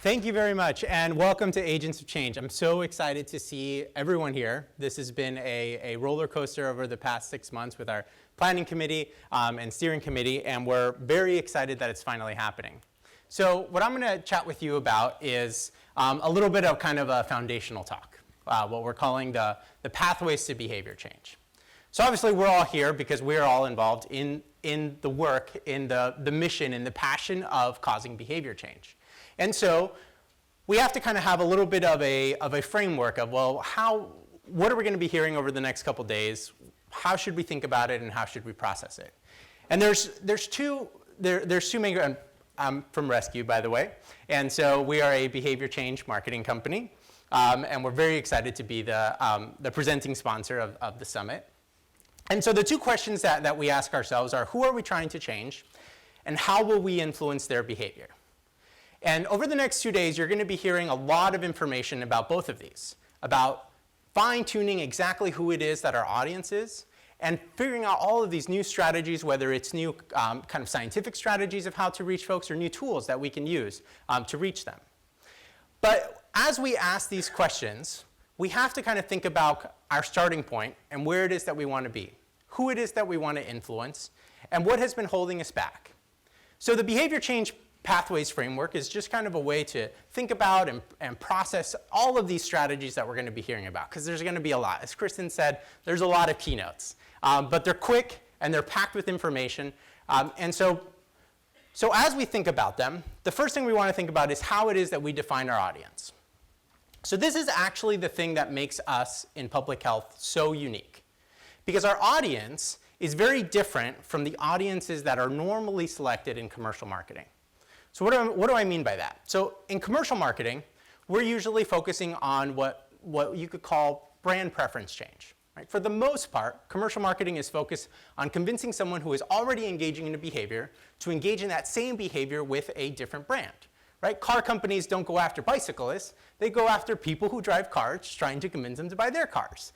Thank you very much, and welcome to Agents of Change. I'm so excited to see everyone here. This has been a roller coaster over the past 6 months with our planning committee and steering committee, and we're very excited that it's finally happening. So what I'm going to chat with you about is a little bit of kind of a foundational talk, what we're calling the pathways to behavior change. So obviously we're all here because we're all involved in the work, in the mission, in the passion of causing behavior change. And so we have to kind of have a little bit of a framework of, well, what are we going to be hearing over the next couple days? How should we think about it, and how should we process it? And there's two main. I'm from Rescue, by the way, and so we are a behavior change marketing company, and we're very excited to be the presenting sponsor of the summit. And so the two questions that we ask ourselves are, who are we trying to change, and how will we influence their behavior? And over the next 2 days, you're going to be hearing a lot of information about both of these, about fine-tuning exactly who it is that our audience is, and figuring out all of these new strategies, whether it's new kind of scientific strategies of how to reach folks or new tools that we can use to reach them. But as we ask these questions, we have to kind of think about our starting point and where it is that we want to be, who it is that we want to influence, and what has been holding us back. So the behavior change pathways framework is just kind of a way to think about and process all of these strategies that we're going to be hearing about, because there's going to be a lot. As Kristen said, there's a lot of keynotes, but they're quick and they're packed with information. And so as we think about them, the first thing we want to think about is how it is that we define our audience. So this is actually the thing that makes us in public health so unique, because our audience is very different from the audiences that are normally selected in commercial marketing. So what do I mean by that? So in commercial marketing, we're usually focusing on what you could call brand preference change. Right? For the most part, commercial marketing is focused on convincing someone who is already engaging in a behavior to engage in that same behavior with a different brand. Right? Car companies don't go after bicyclists. They go after people who drive cars, trying to convince them to buy their cars.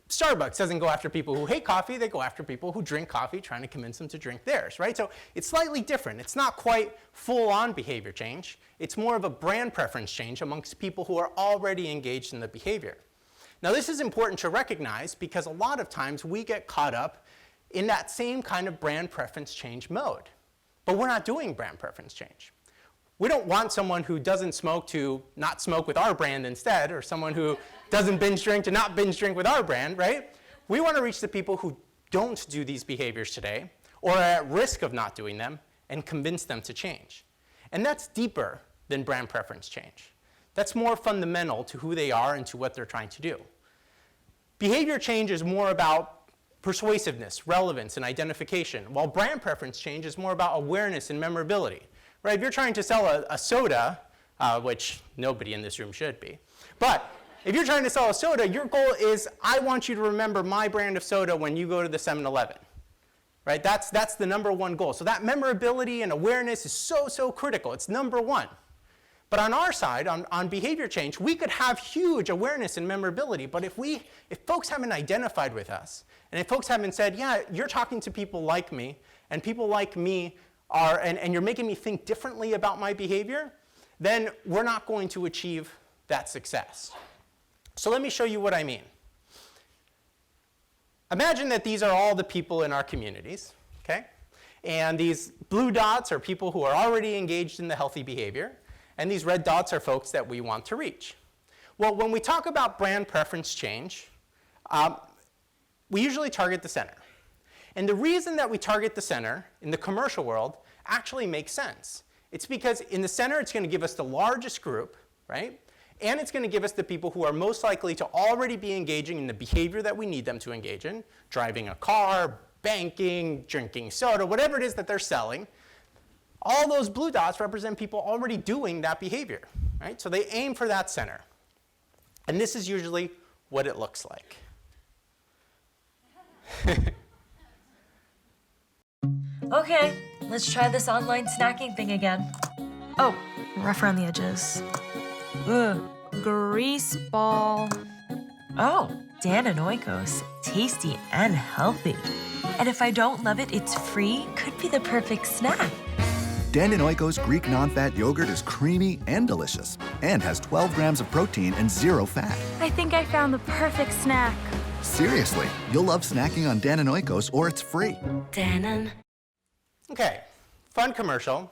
Starbucks doesn't go after people who hate coffee. They go after people who drink coffee, trying to convince them to drink theirs, right? So it's slightly different. It's not quite full-on behavior change. It's more of a brand preference change amongst people who are already engaged in the behavior. Now, this is important to recognize because a lot of times we get caught up in that same kind of brand preference change mode. But we're not doing brand preference change. We don't want someone who doesn't smoke to not smoke with our brand instead, or someone who doesn't binge drink to not binge drink with our brand, right? We want to reach the people who don't do these behaviors today, or are at risk of not doing them, and convince them to change. And that's deeper than brand preference change. That's more fundamental to who they are and to what they're trying to do. Behavior change is more about persuasiveness, relevance, and identification, while brand preference change is more about awareness and memorability. Right, if you're trying to sell a soda, which nobody in this room should be, but if you're trying to sell a soda, your goal is, I want you to remember my brand of soda when you go to the 7-Eleven. Right, that's the number one goal. So that memorability and awareness is so critical. It's number one. But on our side, on behavior change, we could have huge awareness and memorability, but if folks haven't identified with us, and if folks haven't said, yeah, you're talking to people like me, and people like me and you're making me think differently about my behavior, then we're not going to achieve that success. So let me show you what I mean. Imagine that these are all the people in our communities, okay? And these blue dots are people who are already engaged in the healthy behavior, and these red dots are folks that we want to reach. Well, when we talk about brand preference change, we usually target the center. And the reason that we target the center in the commercial world actually makes sense. It's because in the center, it's going to give us the largest group, right? And it's going to give us the people who are most likely to already be engaging in the behavior that we need them to engage in, driving a car, banking, drinking soda, whatever it is that they're selling. All those blue dots represent people already doing that behavior, right? So they aim for that center. And this is usually what it looks like. Okay, let's try this online snacking thing again. Oh, rough around the edges. Ugh, grease ball. Oh, Dan and Oikos, tasty and healthy. And if I don't love it, it's free, could be the perfect snack. Dannon Oikos Greek non-fat yogurt is creamy and delicious and has 12 grams of protein and 0 fat. I think I found the perfect snack. Seriously, you'll love snacking on Dannon Oikos or it's free. Dannon. Okay, fun commercial.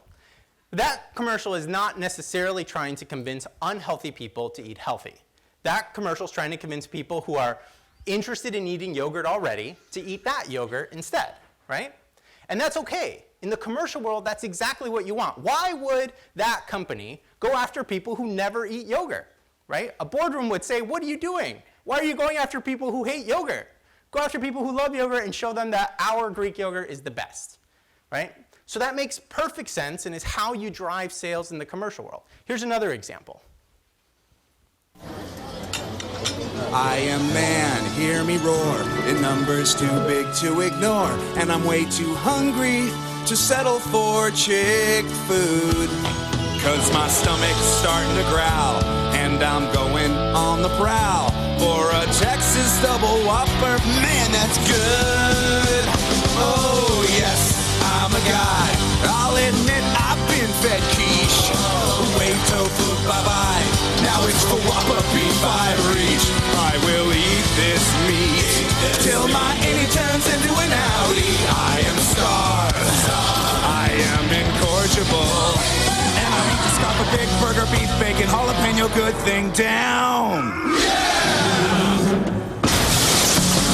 That commercial is not necessarily trying to convince unhealthy people to eat healthy. That commercial is trying to convince people who are interested in eating yogurt already to eat that yogurt instead, right? And that's okay. In the commercial world, that's exactly what you want. Why would that company go after people who never eat yogurt, right? A boardroom would say, what are you doing? Why are you going after people who hate yogurt? Go after people who love yogurt and show them that our Greek yogurt is the best, right? So that makes perfect sense and is how you drive sales in the commercial world. Here's another example. I am man, hear me roar. The number's too big to ignore, and I'm way too hungry to settle for chick food. Cause my stomach's starting to growl, and I'm going on the prowl for a Texas double whopper. Man, that's good. Oh yes, I'm a guy. I'll admit I've been fed quiche. Way tofu, bye-bye. Now it's the Whopper beef I reach. I will eat this meat till my innie turns into an Audi. I am starved. I am incorrigible. And I need to scarf a big burger, beef, bacon, jalapeno, good thing down.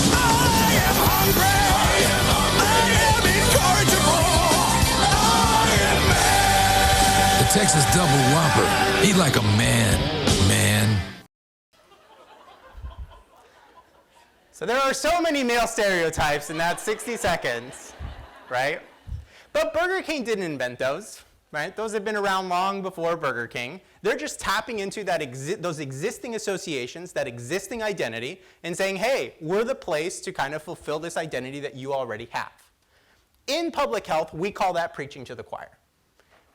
I am hungry. I am incorrigible. I am mad. The Texas Double Whopper. Eat like a man. So there are so many male stereotypes in that 60 seconds, right? But Burger King didn't invent those, right? Those have been around long before Burger King. They're just tapping into those existing associations, that existing identity, and saying, hey, we're the place to kind of fulfill this identity that you already have. In public health, we call that preaching to the choir.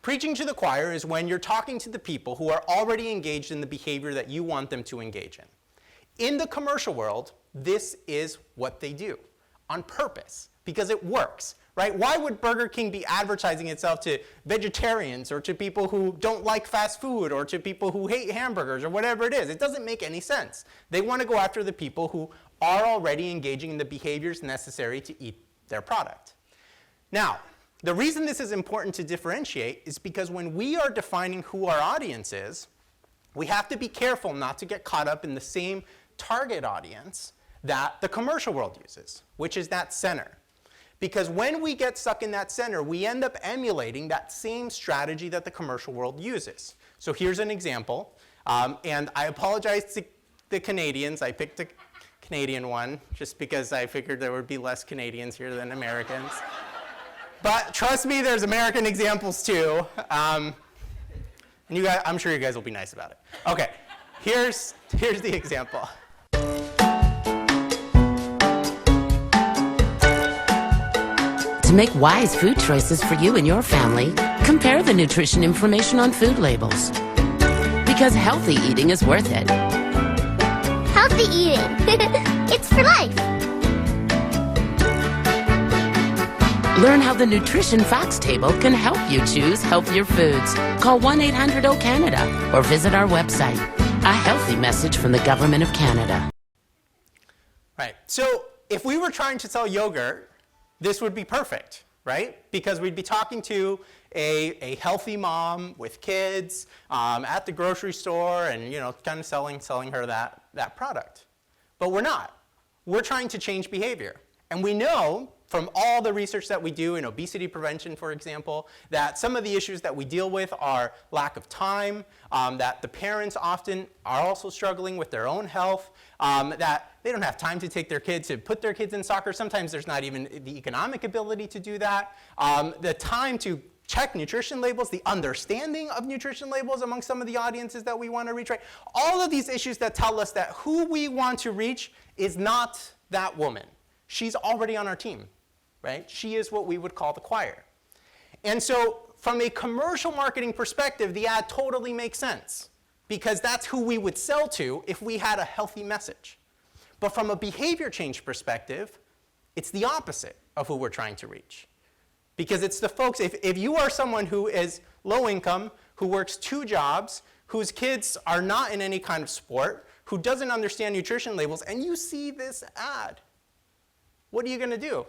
Preaching to the choir is when you're talking to the people who are already engaged in the behavior that you want them to engage in. In the commercial world, this is what they do on purpose because it works, right? Why would Burger King be advertising itself to vegetarians or to people who don't like fast food or to people who hate hamburgers or whatever it is? It doesn't make any sense. They want to go after the people who are already engaging in the behaviors necessary to eat their product. Now, the reason this is important to differentiate is because when we are defining who our audience is, we have to be careful not to get caught up in the same target audience that the commercial world uses, which is that center. Because when we get stuck in that center, we end up emulating that same strategy that the commercial world uses. So here's an example, and I apologize to the Canadians. I picked a Canadian one just because I figured there would be less Canadians here than Americans. But trust me, there's American examples too. And you guys, I'm sure you guys will be nice about it. Okay, here's the example. To make wise food choices for you and your family, compare the nutrition information on food labels. Because healthy eating is worth it. Healthy eating. It's for life. Learn how the Nutrition Facts Table can help you choose healthier foods. Call 1-800-O-CANADA or visit our website. A healthy message from the Government of Canada. Right, so if we were trying to sell yogurt, this would be perfect, right? Because we'd be talking to a healthy mom with kids at the grocery store and kind of selling her that product. But we're not. We're trying to change behavior. And we know from all the research that we do in obesity prevention, for example, that some of the issues that we deal with are lack of time, that the parents often are also struggling with their own health, that they don't have time to take their kids, to put their kids in soccer. Sometimes there's not even the economic ability to do that. The time to check nutrition labels, the understanding of nutrition labels among some of the audiences that we want to reach, right? All of these issues that tell us that who we want to reach is not that woman. She's already on our team, right? She is what we would call the choir. And so from a commercial marketing perspective, the ad totally makes sense because that's who we would sell to if we had a healthy message. But from a behavior change perspective, it's the opposite of who we're trying to reach. Because it's the folks, if you are someone who is low income, who works 2 jobs, whose kids are not in any kind of sport, who doesn't understand nutrition labels, and you see this ad, what are you going to do?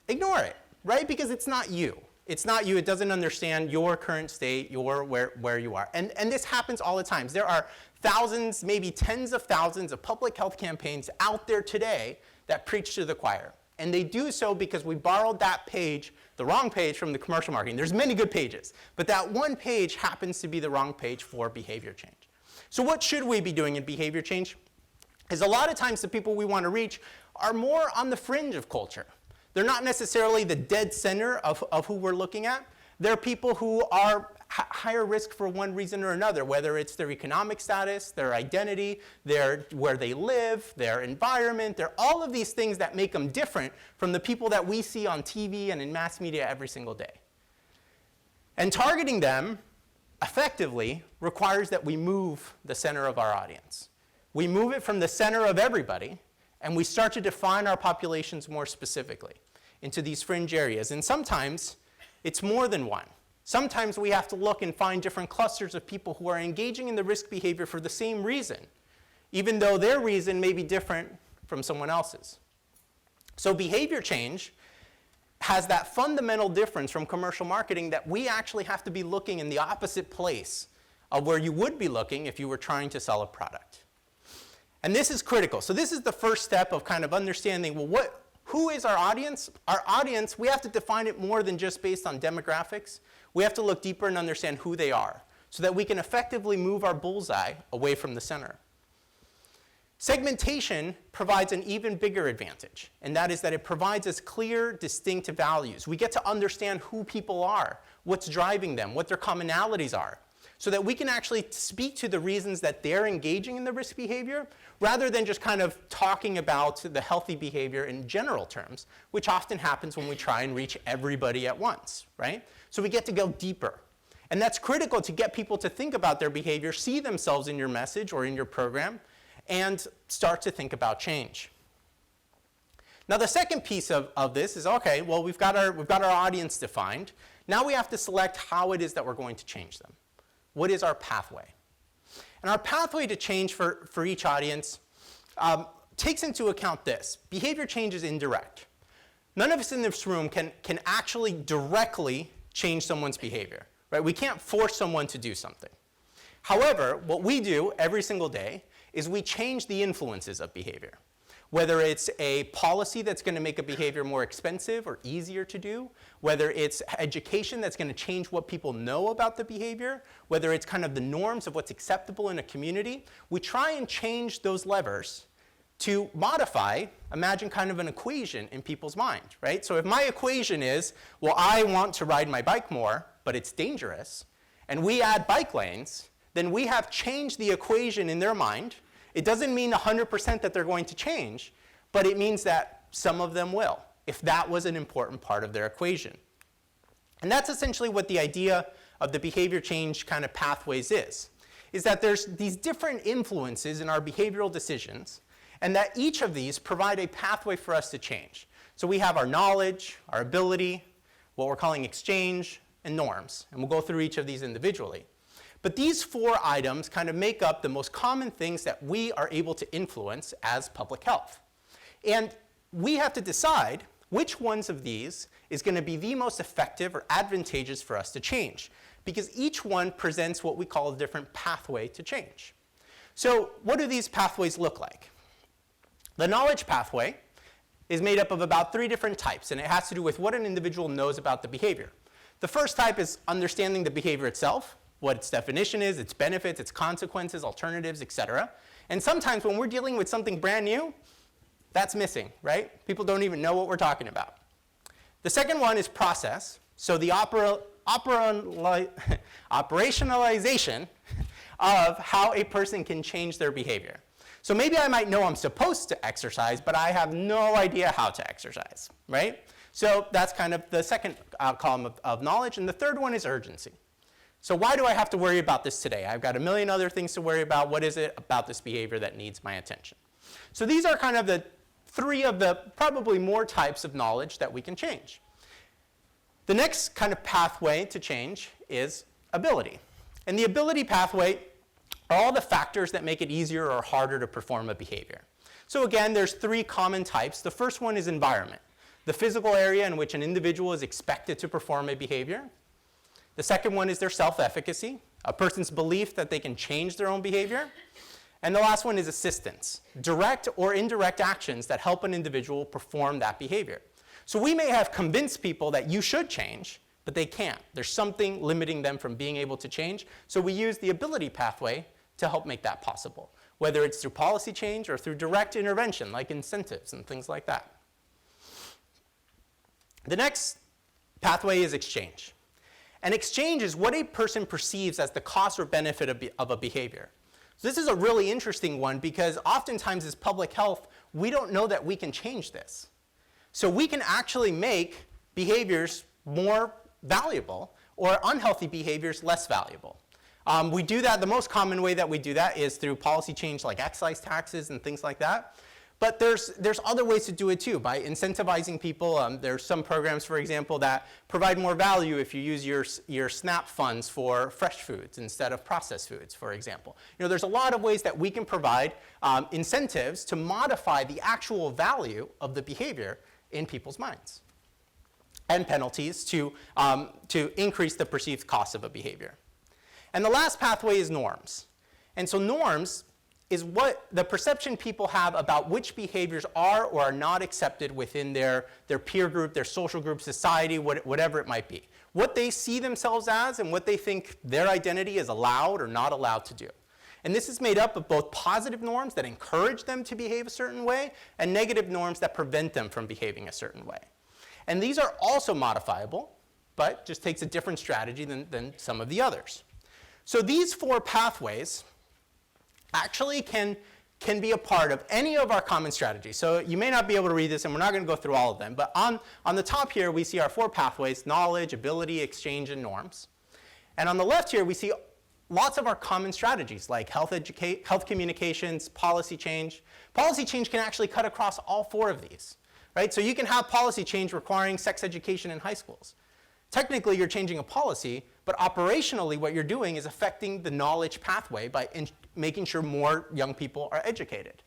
Ignore it, right? Because it's not you. It's not you. It doesn't understand your current state, where you are. And this happens all the time. There are thousands, maybe tens of thousands of public health campaigns out there today that preach to the choir. And they do so because we borrowed that page, the wrong page, from the commercial marketing. There's many good pages, but that one page happens to be the wrong page for behavior change. So what should we be doing in behavior change? Is a lot of times the people we want to reach are more on the fringe of culture. They're not necessarily the dead center of who we're looking at. They're people who are higher risk for one reason or another, whether it's their economic status, their identity, where they live, their environment. They're all of these things that make them different from the people that we see on TV and in mass media every single day. And targeting them effectively requires that we move the center of our audience. We move it from the center of everybody, and we start to define our populations more specifically into these fringe areas. And sometimes it's more than one. Sometimes we have to look and find different clusters of people who are engaging in the risk behavior for the same reason, even though their reason may be different from someone else's. So behavior change has that fundamental difference from commercial marketing that we actually have to be looking in the opposite place of where you would be looking if you were trying to sell a product. And this is critical. So this is the first step of kind of understanding, well, who is our audience? Our audience, we have to define it more than just based on demographics. We have to look deeper and understand who they are so that we can effectively move our bullseye away from the center. Segmentation provides an even bigger advantage, and that is that it provides us clear, distinct values. We get to understand who people are, what's driving them, what their commonalities are, so that we can actually speak to the reasons that they're engaging in the risk behavior, rather than just kind of talking about the healthy behavior in general terms, which often happens when we try and reach everybody at once, right? So we get to go deeper. And that's critical to get people to think about their behavior, see themselves in your message or in your program, and start to think about change. Now the second piece of this is, okay, well, we've got our audience defined. Now we have to select how it is that we're going to change them. What is our pathway? And our pathway to change for each audience takes into account this. Behavior change is indirect. None of us in this room can actually directly change someone's behavior, right? We can't force someone to do something. However, what we do every single day is we change the influences of behavior. Whether it's a policy that's going to make a behavior more expensive or easier to do, whether it's education that's going to change what people know about the behavior, whether it's kind of the norms of what's acceptable in a community, we try and change those levers to modify, imagine kind of an equation in people's mind, right? So if my equation is, well, I want to ride my bike more, but it's dangerous, and we add bike lanes, then we have changed the equation in their mind. It doesn't mean 100% that they're going to change, but it means that some of them will, if that was an important part of their equation. And that's essentially what the idea of the behavior change kind of pathways is that there's these different influences in our behavioral decisions, and that each of these provide a pathway for us to change. So we have our knowledge, our ability, what we're calling exchange, and norms. And we'll go through each of these individually. But these 4 items kind of make up the most common things that we are able to influence as public health. And we have to decide which ones of these is going to be the most effective or advantageous for us to change, because each one presents what we call a different pathway to change. So what do these pathways look like? The knowledge pathway is made up of about 3 different types, and it has to do with what an individual knows about the behavior. The first type is understanding the behavior itself, what its definition is, its benefits, its consequences, alternatives, etc. And sometimes when we're dealing with something brand new, that's missing, right? People don't even know what we're talking about. The second one is process. So the operationalization of how a person can change their behavior. So maybe I might know I'm supposed to exercise, but I have no idea how to exercise, right? So that's kind of the second column of knowledge. And the third one is urgency. So why do I have to worry about this today? I've got a million other things to worry about. What is it about this behavior that needs my attention? So these are kind of the 3 of the probably more types of knowledge that we can change. The next kind of pathway to change is ability. And the ability pathway are all the factors that make it easier or harder to perform a behavior. So again, there's 3 common types. The first one is environment, the physical area in which an individual is expected to perform a behavior. The second one is their self-efficacy, a person's belief that they can change their own behavior. And the last one is assistance, direct or indirect actions that help an individual perform that behavior. So we may have convinced people that you should change, but they can't. There's something limiting them from being able to change. So we use the ability pathway to help make that possible, whether it's through policy change or through direct intervention, like incentives and things like that. The next pathway is exchange. And exchange is what a person perceives as the cost or benefit of a behavior. So this is a really interesting one because oftentimes as public health, we don't know that we can change this. So we can actually make behaviors more valuable or unhealthy behaviors less valuable. We do that, the most common way that we do that is through policy change like excise taxes and things like that. But there's other ways to do it too, by incentivizing people. There's some programs, for example, that provide more value if you use your SNAP funds for fresh foods instead of processed foods, for example. There's a lot of ways that we can provide incentives to modify the actual value of the behavior in people's minds, and penalties to increase the perceived cost of a behavior. And the last pathway is norms. And so norms is what the perception people have about which behaviors are or are not accepted within their peer group, their social group, society, whatever it might be. What they see themselves as and what they think their identity is allowed or not allowed to do. And this is made up of both positive norms that encourage them to behave a certain way and negative norms that prevent them from behaving a certain way. And these are also modifiable, but just takes a different strategy than some of the others. So these 4 pathways actually can be a part of any of our common strategies. So you may not be able to read this, and we're not going to go through all of them, but on the top here, we see our 4 pathways: knowledge, ability, exchange, and norms. And on the left here, we see lots of our common strategies, like health communications, policy change. Policy change can actually cut across all 4 of these, right? So you can have policy change requiring sex education in high schools. Technically, you're changing a policy, but operationally, what you're doing is affecting the knowledge pathway by making sure more young people are educated.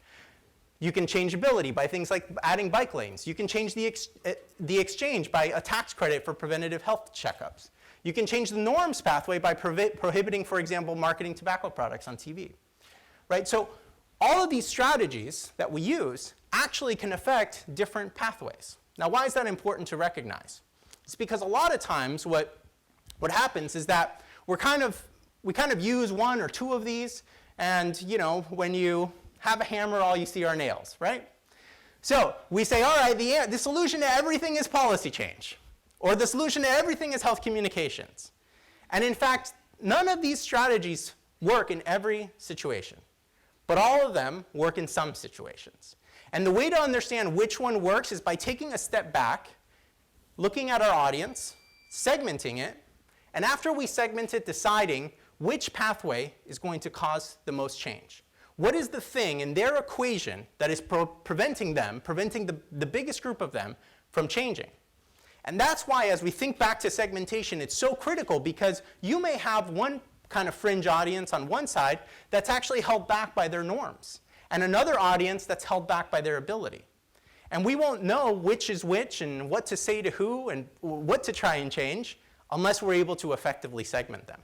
You can change ability by things like adding bike lanes. You can change the exchange by a tax credit for preventative health checkups. You can change the norms pathway by prohibiting, for example, marketing tobacco products on TV, right? So all of these strategies that we use actually can affect different pathways. Now, why is that important to recognize? It's because a lot of times what happens is that we kind of use 1 or 2 of these, and when you have a hammer, all you see are nails, right? So we say, all right, the solution to everything is policy change, or the solution to everything is health communications. And in fact, none of these strategies work in every situation, but all of them work in some situations. And the way to understand which one works is by taking a step back, looking at our audience, segmenting it, and after we segment it, deciding which pathway is going to cause the most change. What is the thing in their equation that is preventing the biggest group of them from changing? And that's why, as we think back to segmentation, it's so critical, because you may have one kind of fringe audience on one side that's actually held back by their norms, and another audience that's held back by their ability. And we won't know which is which and what to say to who and what to try and change unless we're able to effectively segment them.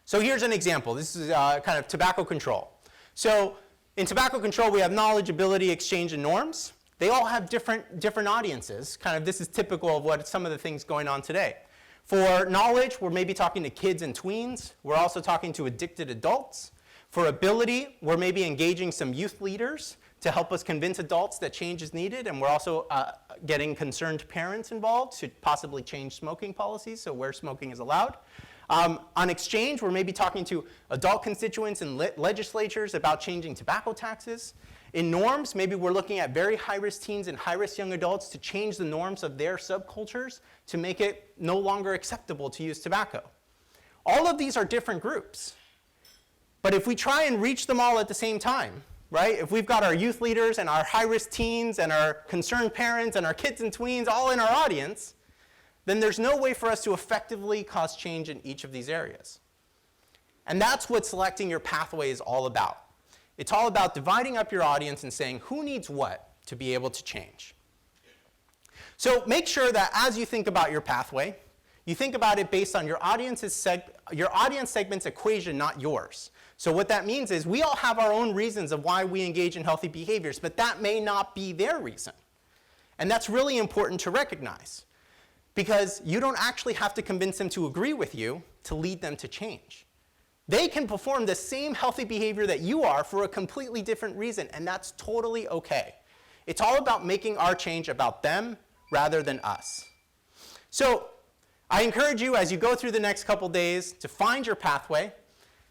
So here's an example. This is kind of tobacco control. So in tobacco control, we have knowledge, ability, exchange, and norms. They all have different audiences. This is typical of what some of the things going on today. For knowledge, we're maybe talking to kids and tweens. We're also talking to addicted adults. For ability, we're maybe engaging some youth leaders to help us convince adults that change is needed, and we're also getting concerned parents involved to possibly change smoking policies, so where smoking is allowed. On exchange, we're maybe talking to adult constituents and legislatures about changing tobacco taxes. In norms, maybe we're looking at very high-risk teens and high-risk young adults to change the norms of their subcultures to make it no longer acceptable to use tobacco. All of these are different groups. But if we try and reach them all at the same time, right? If we've got our youth leaders and our high-risk teens and our concerned parents and our kids and tweens all in our audience, then there's no way for us to effectively cause change in each of these areas. And that's what selecting your pathway is all about. It's all about dividing up your audience and saying who needs what to be able to change. So make sure that as you think about your pathway, you think about it based on your audience segment's equation, not yours. So what that means is we all have our own reasons of why we engage in healthy behaviors, but that may not be their reason. And that's really important to recognize, because you don't actually have to convince them to agree with you to lead them to change. They can perform the same healthy behavior that you are for a completely different reason, and that's totally okay. It's all about making our change about them rather than us. So I encourage you, as you go through the next couple days, to find your pathway,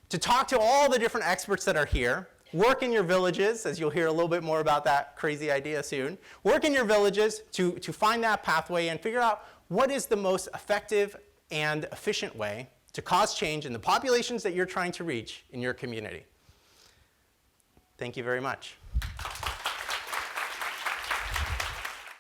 to talk to all the different experts that are here, work in your villages, as you'll hear a little bit more about that crazy idea soon. Work in your villages to find that pathway and figure out what is the most effective and efficient way to cause change in the populations that you're trying to reach in your community. Thank you very much.